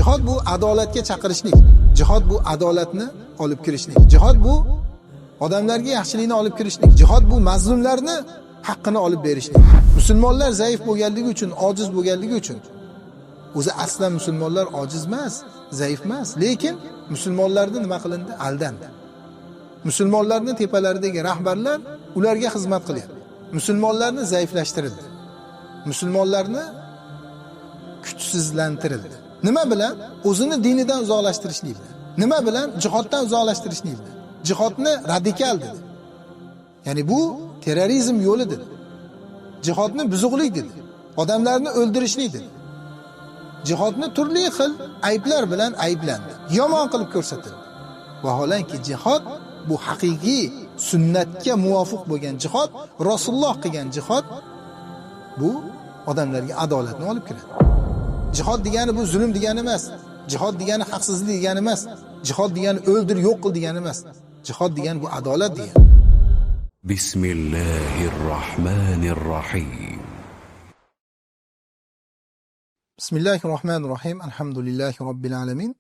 Jihad bu adolatga chaqirishlik. Jihad bu adolatni olib kirishlik. Jihad bu odamlarga yaxshilikni olib kirishlik. Jihad bu mazlumlarni haqqini olib berishlik. Musulmonlar zaif bo'lganligi uchun, ojiz bo'lganligi uchun. O'zi aslan musulmonlar ojiz emas, zaif emas, lekin musulmonlarni nima qilindi? Aldandi. Musulmonlarning tepalaridagi rahbarlar ularga xizmat qilyapti. Musulmonlarni zaiflashtirildi. Musulmonlarni kuchsizlantirildi. Nima bilan? O'zini dinidan uzoqlashtirishlik bilan. Nima bilan? Jihoddan uzoqlashtirishlik bilan. Jihodni radikal dedi. Ya'ni bu terrorizm yo'li dedi. Jihodni buzuqlik dedi. Odamlarni o'ldirishlik dedi. Jihodni turli xil ayblar bilan ayblandi. Yomon qilib ko'rsatildi. Vaholanki jihod bu haqiqiy sunnatga muvofiq bo'lgan jihod, Rasululloh qilgan jihod bu odamlarga adolatni olib kiradi. Jihod degani bu zulm degani emas. Jihod degani haqsizlik degani emas. Jihod degani o'ldir, yo'q qil degani emas. Jihod degani bu adolat degani. Bismillahirrohmanirrohim. Bismillahirrohmanirrohim. Alhamdulillahi robbil alamin.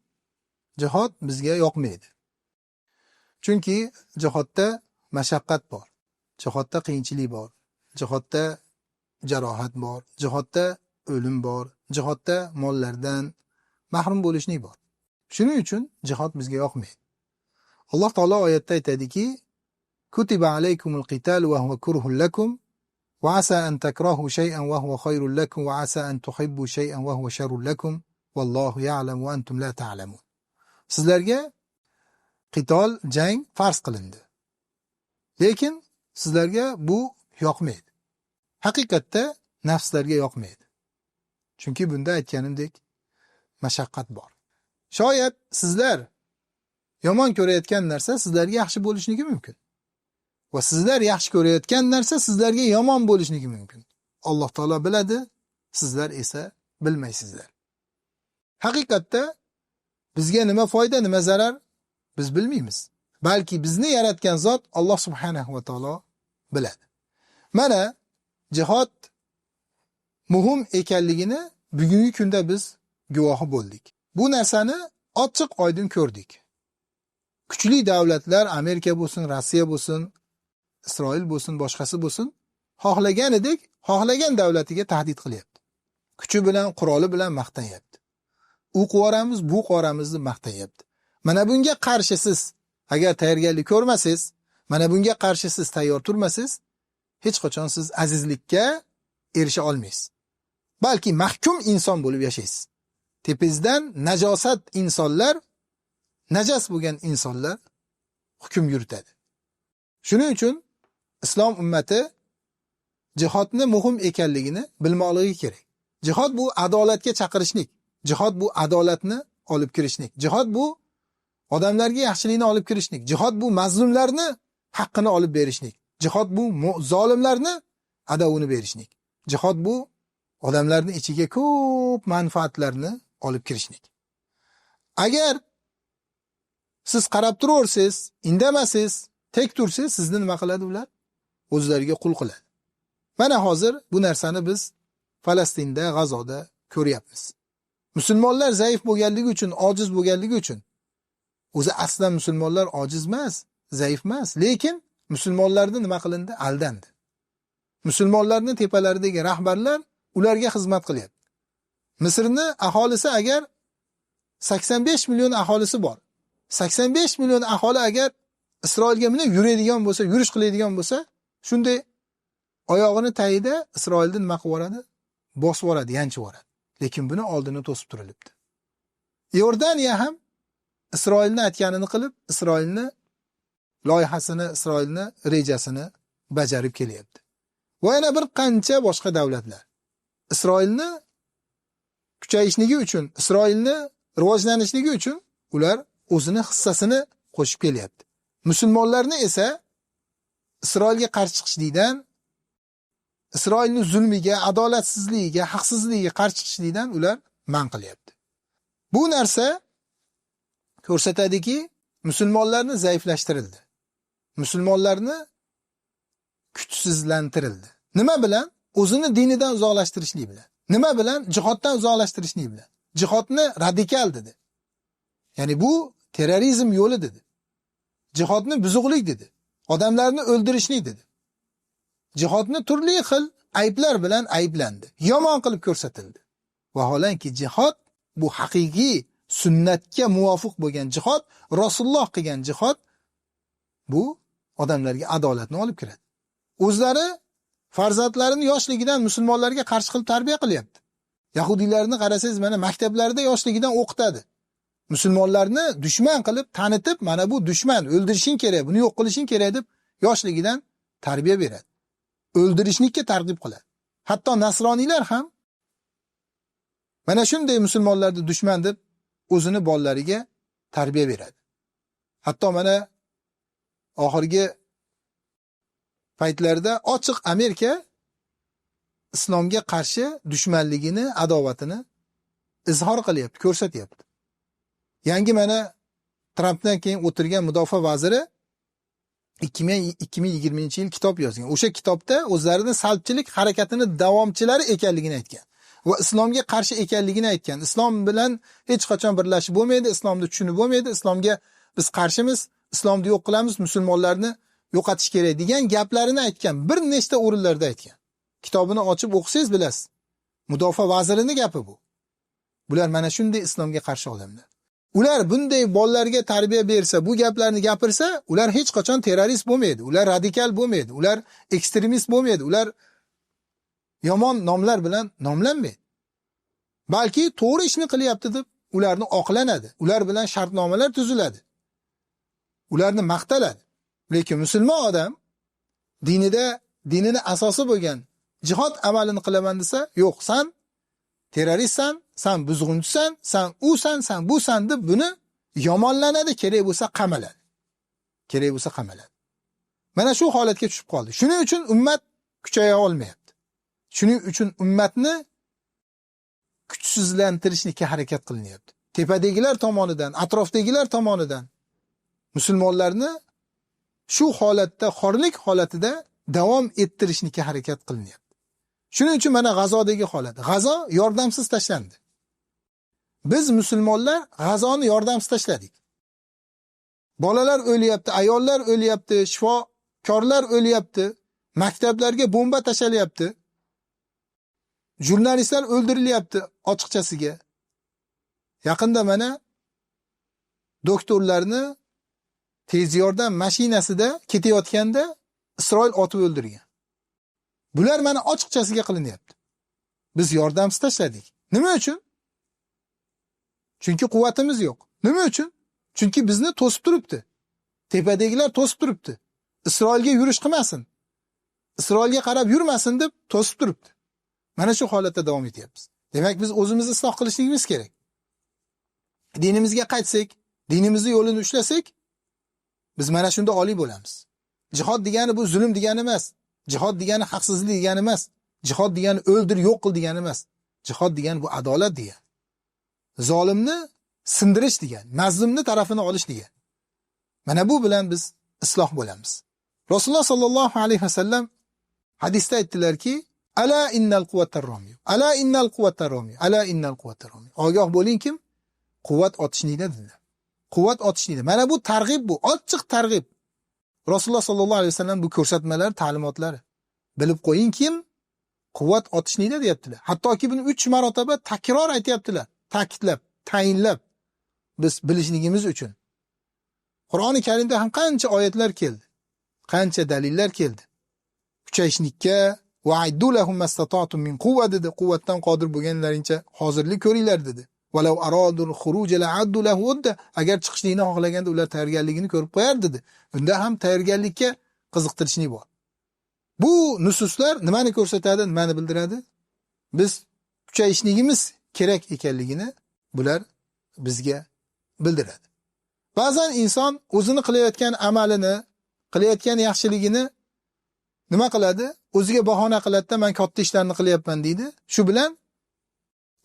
Jihod bizga yoqmaydi. Chunki jihodda mashaqqat bor. Jihodda qiyinchilik bor. Jihodda jarohat bor. Jihodda o'lim bor. Jihodda mollardan mahrum bo'lishlik bor. Shuning uchun jihod bizga yoqmaydi. Alloh taolo oyatda aytadiki: "Kutiba alaykumul qital wa huwa kurhun lakum wa asa an takrahu shay'an wa huwa khayrun lakum wa asa an tuhibbu shay'an wa huwa sharrun lakum wallohu ya'lamu wa antum la ta'lamun." Sizlarga qital, jang farz qilindi. Lekin sizlarga bu yoqmaydi. Haqiqatda nafslarga yoqmaydi. Chunki bunda aytganimdek mashaqqat bor. Shoyat sizlar yomon ko'rayotgan narsa sizlarga yaxshi bo'lishligi mumkin. Va sizlar yaxshi ko'rayotgan narsa sizlarga yomon bo'lishligi mumkin. Alloh taolo biladi, sizlar esa bilmaysizlar. Haqiqatda bizga nima foyda, nima zarar biz bilmaymiz. Balki bizni yaratgan zot Alloh subhanahu va taolo biladi. Mana jihod muhim ekanligini bugungi kunda biz guvohi bo'ldik. Bu narsani ochiq oydin ko'rdik. Kuchli davlatlar, Amerika bo'lsin, Rossiya bo'lsin, Isroil bo'lsin, boshqasi bo'lsin, xohlaganidek, xohlagan davlatiga tahdid qilyapti. Kuchi bilan, quroli bilan maqtanyapti. U quvvaramiz, bu quvvaramizni maqtanyapti. Mana bunga qarshi siz agar tayyorgarlik ko'rmasangiz, mana bunga qarshi siz tayyor turmasangiz, hech qachon siz azizlikka erisha olmaysiz. Balki mahkum inson bo'lib yashaysiz. Tepingizdan najosat insonlar, najas bo'lgan insonlar hukm yuritadi. Shuning uchun islom ummati jihodni muhim ekanligini bilmoqligi kerak. Jihod bu adolatga chaqirishlik. Jihod bu adolatni olib kirishlik. Jihod bu odamlarga yaxshilikni olib kirishlik. Jihod bu mazlumlarni haqqini olib berishlik. Jihod bu zolimlarni adovini berishlik. Jihod bu odamlarning ichiga ko'p manfaatlarni olib kirishlik. Agar siz qarab turaversiz, indamasiz, tek tursiz, sizni nima qiladi ular? O'zlariga qul qiladi. Mana hozir bu narsani biz Falastinda, G'azoda ko'ryapmiz. Musulmonlar zaif bo'lganligi uchun, ojiz bo'lganligi uchun. O'zi aslan musulmonlar ojiz emas, zaif emas, lekin musulmonlarni nima qilindi? Aldandi. Musulmonlarning tepalaridagi rahbarlar ularga xizmat qilyapti. Misrni aholisi agar 85 million aholisi bor. 85 million aholi agar Isroilga minib yuradigan bo'lsa, yurish qiladigan bo'lsa, shunday oyog'ini tagida Isroilni nima qilib yuboradi? Bosib yuboradi, yanchib yuboradi. Lekin buni oldini to'sib turilibdi. Iordaniya ham Isroilni aytganini qilib, Isroilni loyihasini, Isroilni rejasini bajarib kelyapti. Va yana bir qancha boshqa davlatlar Isroilni kuchayishligi uchun, Isroilni rivojlanishligi uchun ular o'zini hissasini qo'shib kelyapti. Musulmonlarni esa Isroilga qarshi chiqishlikdan, Isroilning zulmiga, adolatsizligiga, haqsizligiga qarshi chiqishlikdan ular man qilyapti. Bu narsa ko'rsatadiki, musulmonlarni zaiflashtirildi. Musulmonlarni kuchsizlantirildi. Nima bilan? O'zini dinidan uzoqlashtirishlik bilan. Nima bilan? Jihoddan uzoqlashtirishlik bilan. jihodni radikal dedi. Ya'ni bu terrorizm yo'li dedi. Jihodni buzuqlik dedi. Odamlarni o'ldirishlik dedi. Jihodni turli xil ayblar bilan ayblandi. Yomon qilib ko'rsatildi. Vaholanki jihod bu haqiqiy sunnatga muvofiq bo'lgan jihod, Rasululloh qilgan jihod bu odamlarga adolatni olib kiradi. O'zlari farzandlarini yoshligidan musulmonlarga qarshi qilib tarbiya qilyapti. Yahudiylarni qarasangiz, mana maktablarda yoshligidan o'qitadi. Musulmonlarni dushman qilib tanitib, mana bu dushman, o'ldirishing kerak, buni yo'q qilishing kerak deb yoshligidan tarbiya beradi. O'ldirishlikka targ'ib qiladi. Hatto nasroniylar ham mana shunday musulmonlarni dushman deb o'zini bolalariga tarbiya beradi. Hatto mana oxirgi paytlarda ochiq Amerika islomga qarshi dushmanligini, adovatini izhor qilyapti, ko'rsatyapti. Yangi mana Trampdan keyin o'tirgan mudofaa vaziri 2020-yil kitob yozgan. O'sha kitobda o'zlarini salbchilik harakatini davomchilari ekanligini aytgan va islomga qarshi ekanligini aytgan. Islom bilan hech qachon birlashib bo'lmaydi, islomni tushunib bo'lmaydi, islomga biz qarshimiz, islomni yo'q qilamiz, musulmonlarni yo'qotish kerak degan gaplarini aytgan. Bir nechta o'rinlarda aytgan. Kitobini ochib o'qisangiz bilasiz. Mudofaa vazirining gapi bu. Bular mana shunday islomga qarshi odamlar. Ular bunday bolalarga tarbiya bersa, bu gaplarni gapirsa, ular hech qachon terrorist bo'lmaydi, ular radikal bo'lmaydi, ular ekstremist bo'lmaydi, ular yomon nomlar bilan nomlanmaydi. Balki to'g'ri ishni qilyapti deb ularni oqlanadi, ular bilan shartnomalar tuziladi. Ularni maqtaladi. Lekin musulmon odam dinini asosi bo'lgan jihod amalini qilaman desa, yo'q, sen terroristsan, sen buzg'unchisan, sen usan, sen busan deb buni yomonlanadi, kerak bo'lsa qamaladi. Kerak bo'lsa qamaladi. Mana shu holatga tushib qoldi. Shuning uchun ummat kuchaya olmayapti. Shuning uchun ummatni kuchsizlantirishga harakat qilinyapti. Tepadagilar tomonidan, atrofdagilar tomonidan musulmonlarni shu holatda, xorlik holatida davom ettirishga harakat qilinyapti. Shuning uchun mana G'azodagi holat. G'azo yordamsiz tashlandi. Biz musulmonlar G'azoni yordamsiz tashladik. Bolalar o'lyapti, ayollar o'lyapti, shifokorlar o'lyapti, maktablarga bomba tashalyapti. Jurnalistlar o'ldirilyapti ochiqchasiga. Yaqinda mana doktorlarni tez yordam mashinasida ketayotganda Isroil otib o'ldirgan. Bular mana ochiqchasiga qilinyapti. Biz yordamsiz tashladik. Nima uchun? Chunki quvvatimiz yo'q. Nima uchun? Chunki bizni to'sib turibdi. Tepadagilar to'sib turibdi. Isroilga yurish qilmasin. Isroilga qarab yurmasin deb to'sib turibdi. Mana shu holatda davom etyapmiz. Demak, biz o'zimizni isloh qilishimiz kerak. Dinimizga qaytsak, dinimizni yo'lini ushlasak, biz mana shunda oliy bo'lamiz. Jihod degani bu zulm degani emas. Jihod degani haqsizlik degani emas. Jihod degani o'ldir, yo'q qil degani emas. Jihod degani bu adolat degani. Zolimni sindirish degani, mazlumni tarafini olish degani. Mana bu bilan biz isloh bo'lamiz. Rasululloh sallallohu alayhi vasallam hadisda aytdilarki, ala innal quvvatar romiy. Ala innal quvvatar romiy. Ala innal quvvatar romiy. Ogoh bo'lingki, quvvat otishlikda dedilar. Quvvat otishlikda. Mana bu targ'ib, bu ochiq targ'ib. Rasululloh sallallohu alayhi vasallam bu ko'rsatmalar, ta'limotlari. Bilib qo'yingki, quvvat otishlikda deyaptilar. Hattoki buni 3 marotaba takror aytayaptilar. Ta'kidlab, tayinlab biz bilishligimiz uchun. Qur'oni Karimda ham qancha oyatlar keldi. Qancha dalillar keldi. Kuchayishlikka wa'iddu lahum mastata'tum min quwwa dedi. Quvvatdan qodir bo'lganlaringcha hozirlik ko'ringlar dedi. Walau aradul khuruj la'addu lahu udda. Agar chiqishlikni xohlaganda ular tayyorgarligini ko'rib qo'yar dedi. Bunda ham tayyorgarlikka qiziqtirishlik bor. Bu nususlar nimani ko'rsatadi, nimani bildiradi? Biz kuchayishligimiz kerak ekanligini bular bizga bildiradi. Ba'zan inson o'zini qilayotgan amalini, qilayotgan yaxshiligini nima qiladi? O'ziga bahona qiladi-da, men katta ishlarni qilyapman deydi. Shu bilan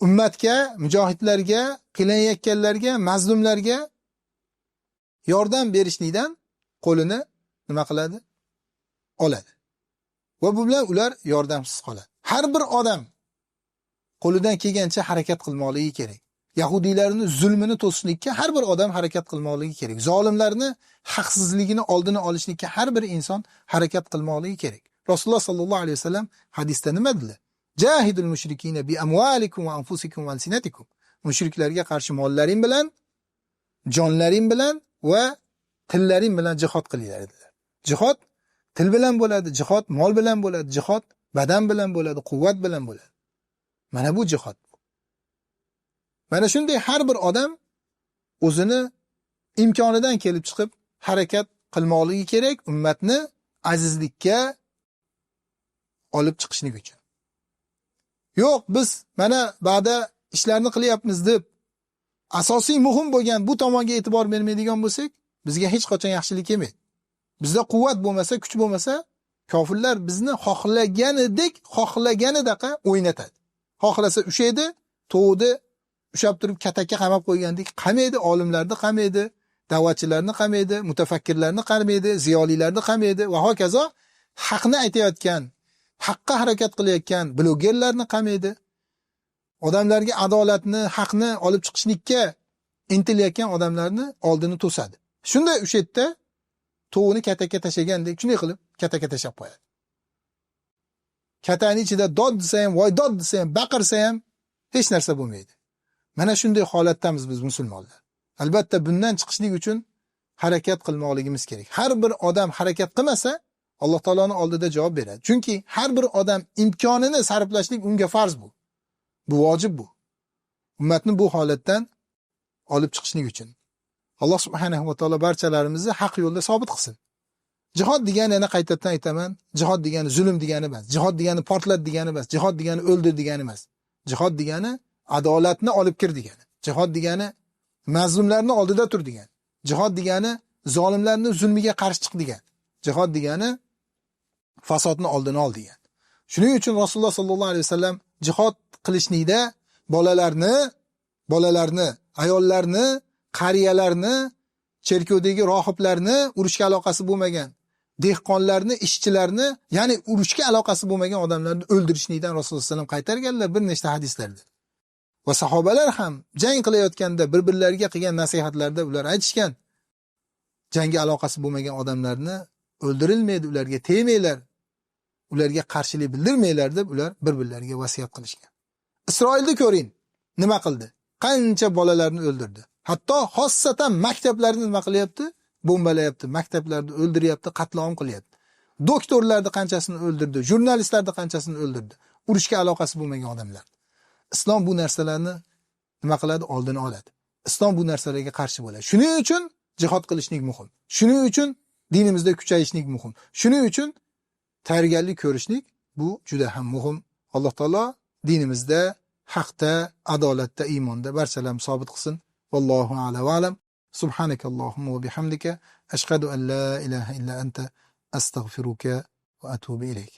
ummatga, mujohidlarga, qilayotganlarga, mazlumlarga yordam berishlikdan qo'lini nima qiladi? Oladi. Va bu bilan ular yordamsiz qoladi. Har bir odam qo'lidan kelgancha harakat qilmoqligi kerak. Yahudiylarning zulmini to'sishlikka har bir odam harakat qilmoqligi kerak. Zolimlarni haqsizligini oldini olishlikka har bir inson harakat qilmoqligi kerak. Rasululloh sallallohu alayhi vasallam hadisda nima dedilar? Jahidul mushrikina bi amwalikum va anfusikum va alsinatikum. Mushriklarga qarshi mollaring bilan, jonlaring bilan va tillaring bilan jihad qilinglar dedilar. Jihad til bilan bo'ladi, jihad mol bilan bo'ladi, jihad badan bilan bo'ladi, quvvat bilan bo'ladi. Mana bu jihad. Mana shunday har bir odam o'zini imkonidan kelib chiqib harakat qilmoqligi kerak, ummatni azizlikka olib chiqishlik uchun. Yo'q, biz mana ba'da ishlarni qilyapmiz deb asosiy muhim bo'lgan bu tomonga e'tibor bermaydigan bo'lsak, bizga hech qachon yaxshilik kelmaydi. Bizda quvvat bo'lmasa, kuch bo'lmasa, kofirlar bizni xohlaganidaqa o'ynatadi. Xohlasa ushaydi, to'g'di ushab turib katakka qamab qo'ygandek qamaydi, olimlarni qamaydi, da'vatchilarni qamaydi, mutafakkirlarni qamaydi, ziyolilarni qamaydi va hokazo haqni aytayotgan, haqqa harakat qilayotgan blogerlarni qamaydi. Odamlarga adolatni, haqni olib chiqishlikka intilayotgan odamlarni oldini to'sadi. Shunda o'sha yerda to'g'ni katakka tashagandek shunday qilib katakka tashab qo'yadi. Kataning ichida dod desa ham, voy dod desa ham, baqirsa ham hech narsa bo'lmaydi. Mana shunday holatdamiz biz musulmonlar. Albatta bundan chiqishlik uchun harakat qilmoqligimiz kerak. Har bir odam harakat qilmasa, Alloh taoloning oldida javob beradi. Chunki har bir odam imkonini sarflashlik unga farz bu. Bu vojib bu. Ummatni bu holatdan olib chiqishlik uchun. Alloh subhanahu va taolo barchalarimizni haq yo'lda sobit qilsin. Jihad degani, yana qaytadan aytaman, jihad degani zulm degani emas. Jihad degani portlat degani emas. Jihad degani o'ldir degani emas. Jihad degani adolatni olib kir degani. Jihad degani mazlumlarning oldida tur degani. Jihad degani zolimlarning zulmiga qarshi chiq degani. Jihad degani fasodni oldini ol degan. Shuning uchun Rasululloh sallallohu alayhi vasallam jihad qilishlikda bolalarni, ayollarni, qariyalarni, cherkovdagi rohiblarni urushga aloqasi bo'lmagan, dehqonlarni, ishchilarni, ya'ni urushga aloqasi bo'lmagan odamlarni o'ldirishlikdan Rasululloh sallallohu alayhi vasallam qaytarganlar bir nechta hadislarda. Va sahobalar ham jang qilayotganda bir-birlariga qilgan nasihatlarda ular aytishgan, jangga aloqasi bo'lmagan odamlarni o'ldirilmaydi, ularga tegmanglar, ularga qarshilik bildirmanglar deb ular bir-birlariga vasiyat qilishgan. Isroilni ko'ring, nima qildi? Qancha bolalarni o'ldirdi. Hatto xossatan maktablarni nima qilyapti? Bombalayapti, maktablarni o'ldiryapti, qatlom qilyapti. Doktorlarni qanchasini o'ldirdi, jurnalistlarni qanchasini o'ldirdi. Urushga aloqasi bo'lmagan odamlar. Islom bu narsalarni nima qiladi? Oldini oladi. Islom bu narsalarga qarshi bo'ladi. Shuning uchun jihad qilishlik muhim. Shuning uchun dinimizda kuchayishlik muhim. Shuning uchun tayyorgarlik ko'rishlik bu juda ham muhim. Alloh taolo dinimizda haqda, adolatda, iymonda barchalarni sobit qilsin. Vallohu a'lam va alam. Subhanakallohumma va bihamdika ashhadu an la ilaha illa anta astaghfiruka va atubu ilayk.